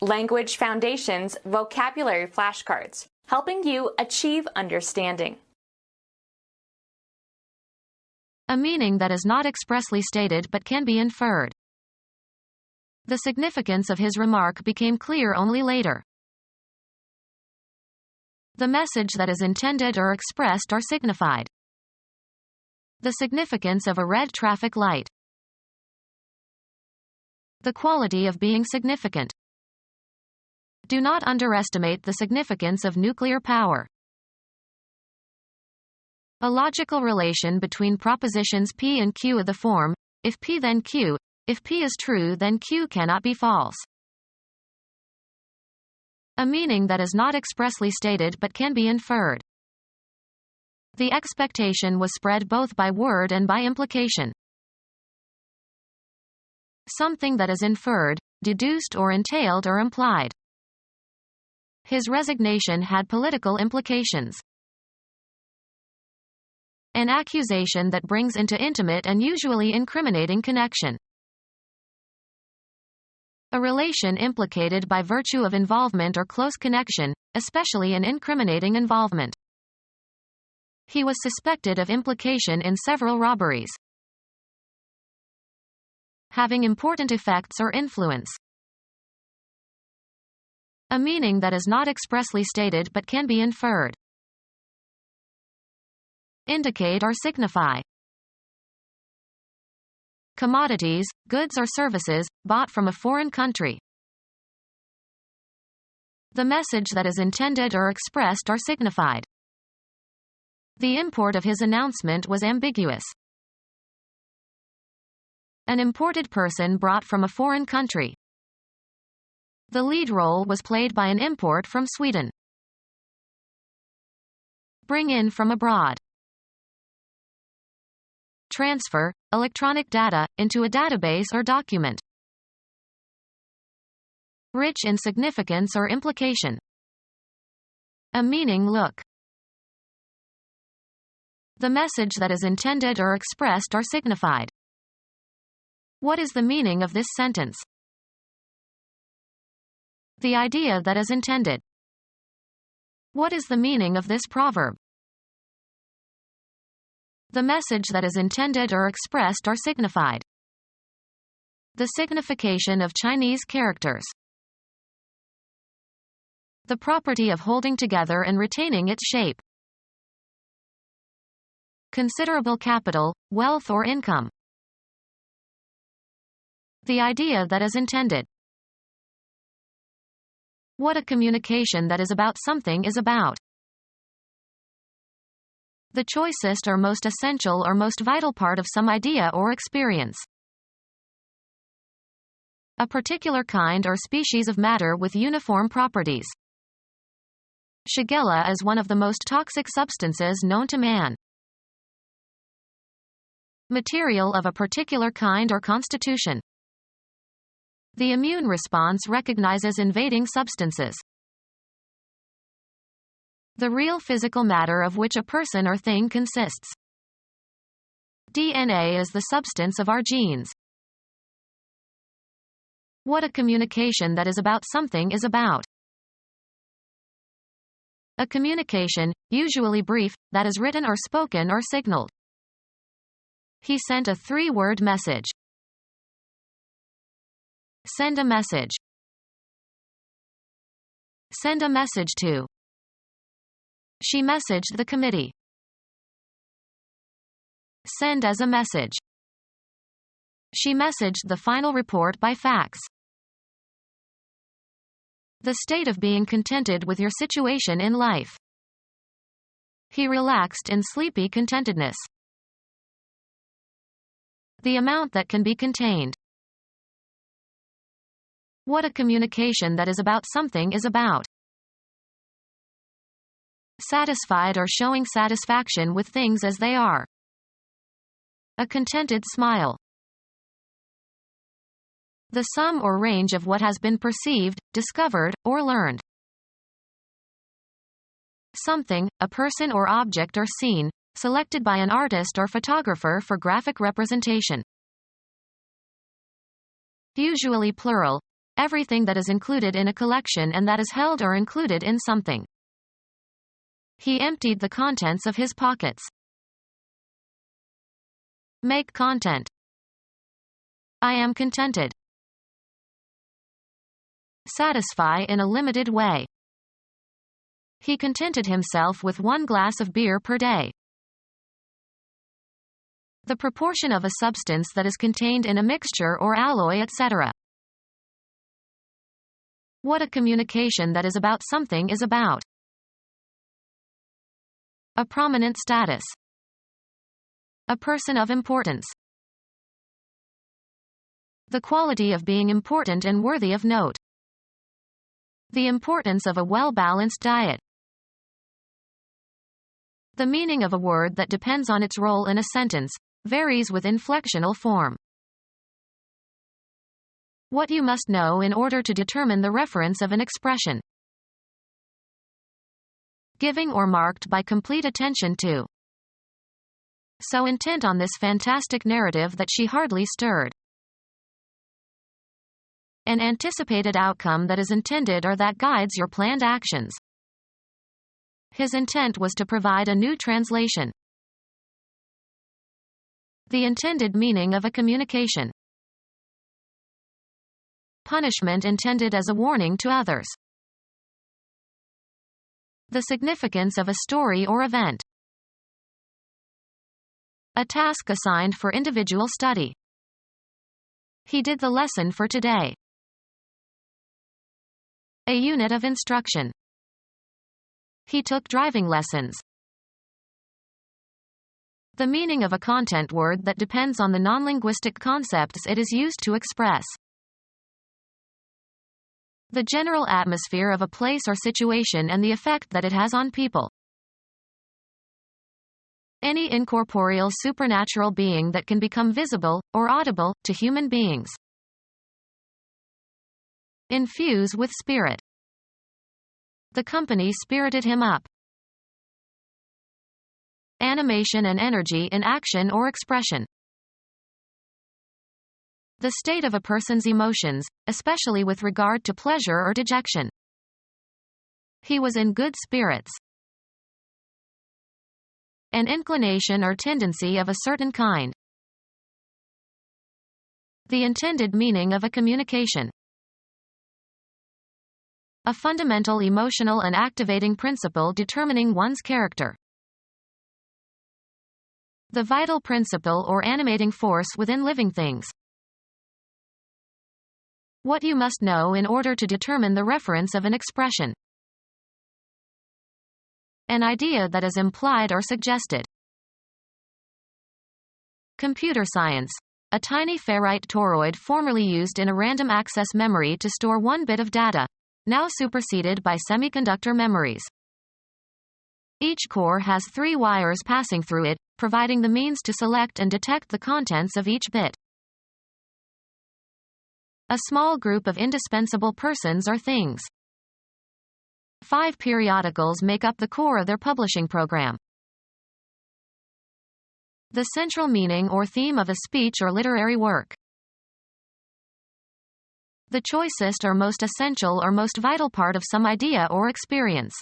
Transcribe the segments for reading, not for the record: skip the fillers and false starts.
Language Foundations Vocabulary Flashcards, helping you achieve understanding. A meaning that is not expressly stated but can be inferred. The significance of his remark became clear only later. The message that is intended or expressed or signified. The significance of a red traffic light. The quality of being significant. Do not underestimate the significance of nuclear power. A logical relation between propositions P and Q of the form, if P then Q, if P is true then Q cannot be false. A meaning that is not expressly stated but can be inferred. The expectation was spread both by word and by implication. Something that is inferred, deduced or entailed or implied. His resignation had political implications. An accusation that brings into intimate and usually incriminating connection. A relation implicated by virtue of involvement or close connection, especially an incriminating involvement. He was suspected of implication in several robberies. Having important effects or influence. A meaning that is not expressly stated but can be inferred. Indicate or signify. Commodities, goods or services, bought from a foreign country. The message that is intended or expressed or signified. The import of his announcement was ambiguous. An imported person brought from a foreign country. The lead role was played by an import from Sweden. Bring in from abroad. Transfer, electronic data, into a database or document. Rich in significance or implication. A meaning look. The message that is intended or expressed or signified. What is the meaning of this sentence? The idea that is intended. What is the meaning of this proverb? The message that is intended or expressed or signified. The signification of Chinese characters. The property of holding together and retaining its shape. Considerable capital, wealth or income. The idea that is intended. What a communication that is about something is about. The choicest or most essential or most vital part of some idea or experience. A particular kind or species of matter with uniform properties. Shigella is one of the most toxic substances known to man. Material of a particular kind or constitution. The immune response recognizes invading substances. The real physical matter of which a person or thing consists. DNA is the substance of our genes. What a communication that is about something is about. A communication, usually brief, that is written or spoken or signaled. He sent a 3-word message. Send a message. Send a message to. She messaged the committee. Send as a message. She messaged the final report by fax. The state of being contented with your situation in life. He relaxed in sleepy contentedness. The amount that can be contained. What a communication that is about something is about. Satisfied or showing satisfaction with things as they are. A contented smile. The sum or range of what has been perceived, discovered, or learned. Something, a person or object or scene, selected by an artist or photographer for graphic representation. Usually plural. everything that is included in a collection and that is held or included in something. He emptied the contents of his pockets. Make content. I am contented. Satisfy in a limited way. He contented himself with 1 glass of beer per day. The proportion of a substance that is contained in a mixture or alloy, etc. What a communication that is about something is about. A prominent status. A person of importance. The quality of being important and worthy of note. The importance of a well-balanced diet. The meaning of a word that depends on its role in a sentence varies with inflectional form. What you must know in order to determine the reference of an expression. Giving or marked by complete attention to. So intent on this fantastic narrative that she hardly stirred. An anticipated outcome that is intended or that guides your planned actions. His intent was to provide a new translation. The intended meaning of a communication. Punishment intended as a warning to others. The significance of a story or event. A task assigned for individual study. He did the lesson for today. A unit of instruction. He took driving lessons. The meaning of a content word that depends on the non-linguistic concepts it is used to express. The general atmosphere of a place or situation and the effect that it has on people. Any incorporeal supernatural being that can become visible, or audible, to human beings. Infuse with spirit. The company spirited him up. Animation and energy in action or expression. The state of a person's emotions, especially with regard to pleasure or dejection. He was in good spirits. An inclination or tendency of a certain kind. The intended meaning of a communication. A fundamental emotional and activating principle determining one's character. The vital principle or animating force within living things. What you must know in order to determine the reference of an expression. An idea that is implied or suggested. Computer science. A tiny ferrite toroid formerly used in a random access memory to store 1 bit of data, now superseded by semiconductor memories. Each core has 3 wires passing through it, providing the means to select and detect the contents of each bit. A small group of indispensable persons or things. 5 periodicals make up the core of their publishing program. The central meaning or theme of a speech or literary work. The choicest or most essential or most vital part of some idea or experience.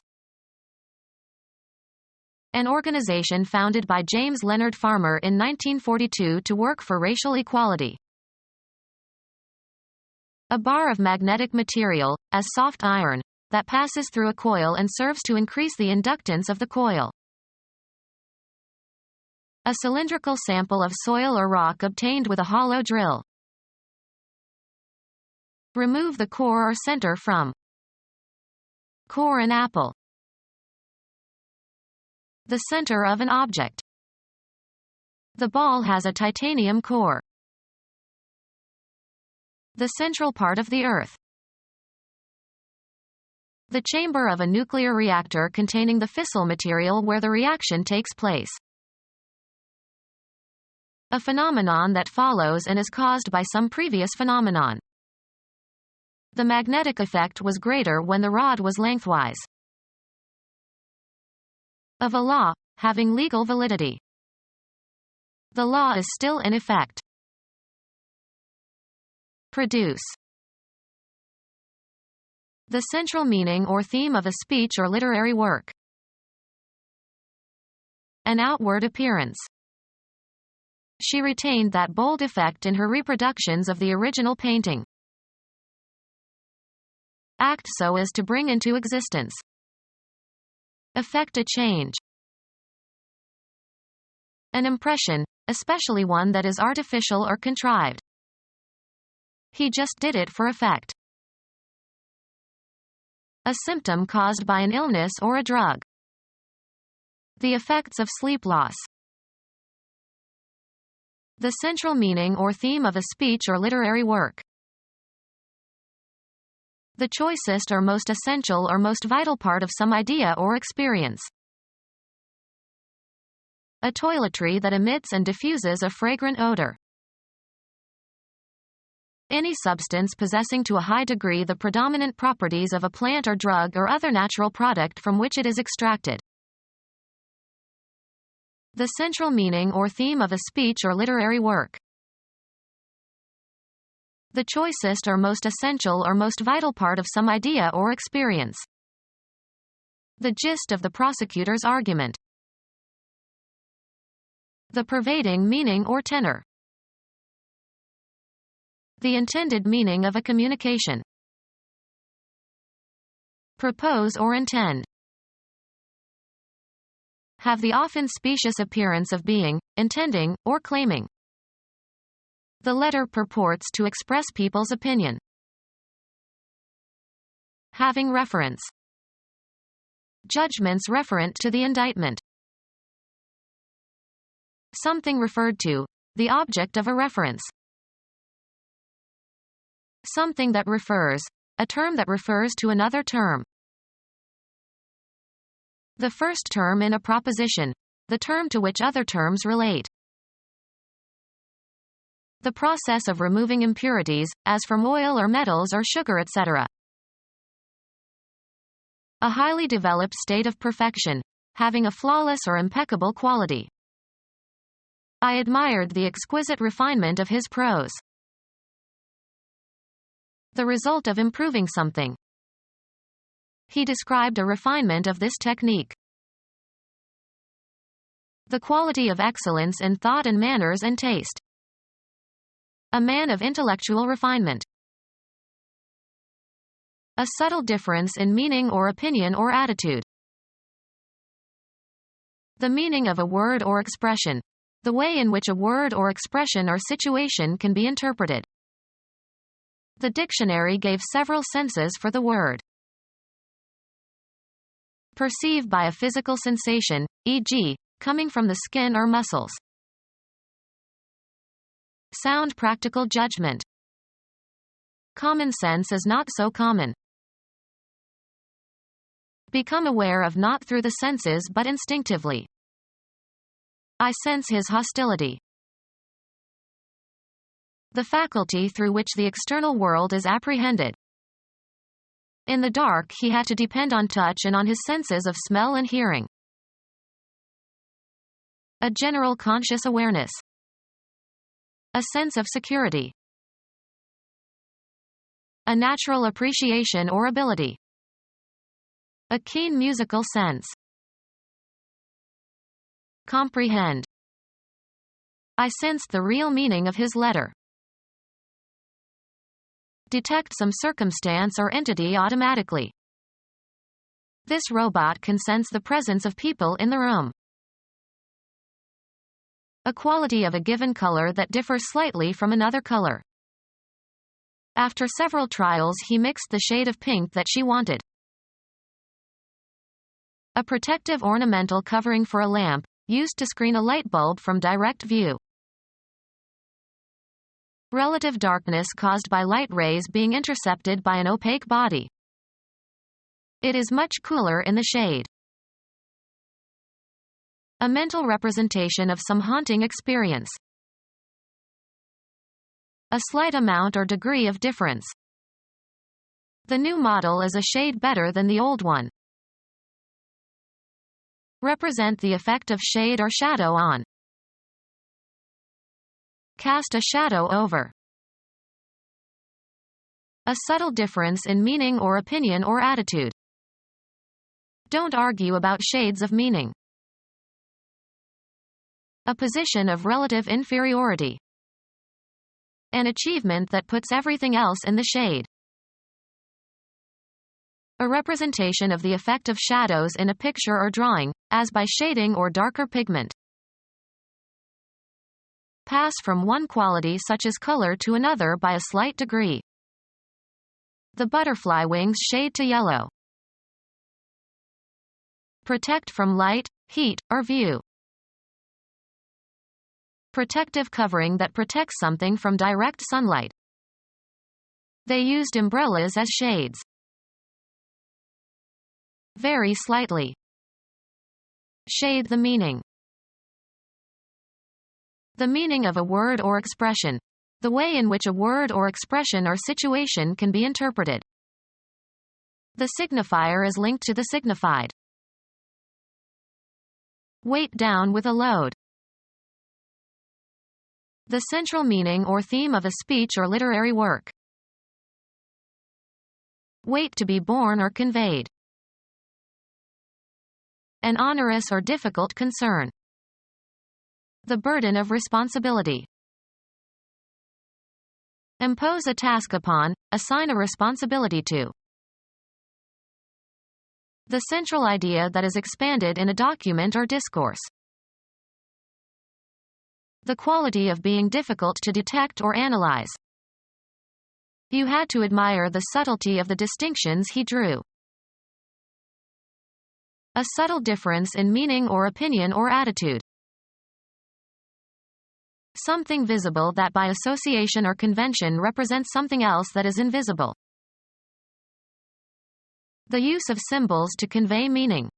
An organization founded by James Leonard Farmer in 1942 to work for racial equality. A bar of magnetic material, as soft iron, that passes through a coil and serves to increase the inductance of the coil. A cylindrical sample of soil or rock obtained with a hollow drill. Remove the core or center from. Core an apple. The center of an object. The ball has a titanium core. The central part of the Earth. The chamber of a nuclear reactor containing the fissile material where the reaction takes place. A phenomenon that follows and is caused by some previous phenomenon. The magnetic effect was greater when the rod was lengthwise. Of a law, having legal validity. The law is still in effect. Produce. The central meaning or theme of a speech or literary work. An outward appearance. She retained that bold effect in her reproductions of the original painting. Act so as to bring into existence. Effect a change. An impression, especially one that is artificial or contrived. He just did it for effect. A symptom caused by an illness or a drug. The effects of sleep loss. The central meaning or theme of a speech or literary work. The choicest or most essential or most vital part of some idea or experience. A toiletry that emits and diffuses a fragrant odor. Any substance possessing to a high degree the predominant properties of a plant or drug or other natural product from which it is extracted. The central meaning or theme of a speech or literary work. The choicest or most essential or most vital part of some idea or experience. The gist of the prosecutor's argument. The pervading meaning or tenor. The intended meaning of a communication. Propose or intend. Have the often specious appearance of being, intending, or claiming. The letter purports to express people's opinion. Having reference. Judgments referent to the indictment. Something referred to, the object of a reference. Something that refers, a term that refers to another term. The first term in a proposition, the term to which other terms relate. The process of removing impurities, as from oil or metals or sugar, etc. A highly developed state of perfection, having a flawless or impeccable quality. I admired the exquisite refinement of his prose. The result of improving something. He described a refinement of this technique. The quality of excellence in thought and manners and taste. A man of intellectual refinement. A subtle difference in meaning or opinion or attitude. The meaning of a word or expression. The way in which a word or expression or situation can be interpreted. The dictionary gave several senses for the word. Perceive by a physical sensation, e.g., coming from the skin or muscles. Sound practical judgment. Common sense is not so common. Become aware of not through the senses but instinctively. I sense his hostility. The faculty through which the external world is apprehended. In the dark he had to depend on touch and on his senses of smell and hearing. A general conscious awareness. A sense of security. A natural appreciation or ability. A keen musical sense. Comprehend. I sensed the real meaning of his letter. Detect some circumstance or entity automatically. This robot can sense the presence of people in the room. A quality of a given color that differs slightly from another color. After several trials he mixed the shade of pink that she wanted. A protective ornamental covering for a lamp, used to screen a light bulb from direct view. Relative darkness caused by light rays being intercepted by an opaque body. It is much cooler in the shade. A mental representation of some haunting experience. A slight amount or degree of difference. The new model is a shade better than the old one. Represent the effect of shade or shadow on. Cast a shadow over. A subtle difference in meaning or opinion or attitude. Don't argue about shades of meaning. A position of relative inferiority. An achievement that puts everything else in the shade. A representation of the effect of shadows in a picture or drawing, as by shading or darker pigment. Pass from one quality such as color to another by a slight degree. The butterfly wings shade to yellow. Protect from light, heat, or view. Protective covering that protects something from direct sunlight. They used umbrellas as shades. Very slightly. Shade the meaning. The meaning of a word or expression. The way in which a word or expression or situation can be interpreted. The signifier is linked to the signified. Weight down with a load. The central meaning or theme of a speech or literary work. Weight to be borne or conveyed. An onerous or difficult concern. The burden of responsibility. Impose a task upon, assign a responsibility to. The central idea that is expanded in a document or discourse. The quality of being difficult to detect or analyze. You had to admire the subtlety of the distinctions he drew. A subtle difference in meaning or opinion or attitude. Something visible that by association or convention represents something else that is invisible. The use of symbols to convey meaning.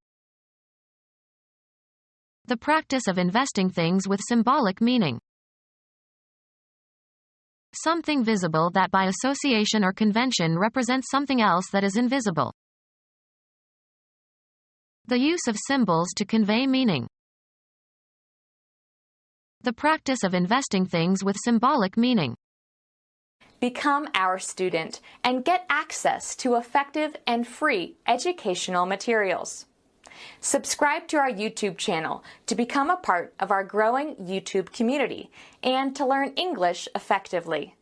The practice of investing things with symbolic meaning. Something visible that by association or convention represents something else that is invisible. The use of symbols to convey meaning. The practice of investing things with symbolic meaning. Become our student and get access to effective and free educational materials. Subscribe to our YouTube channel to become a part of our growing YouTube community and to learn English effectively.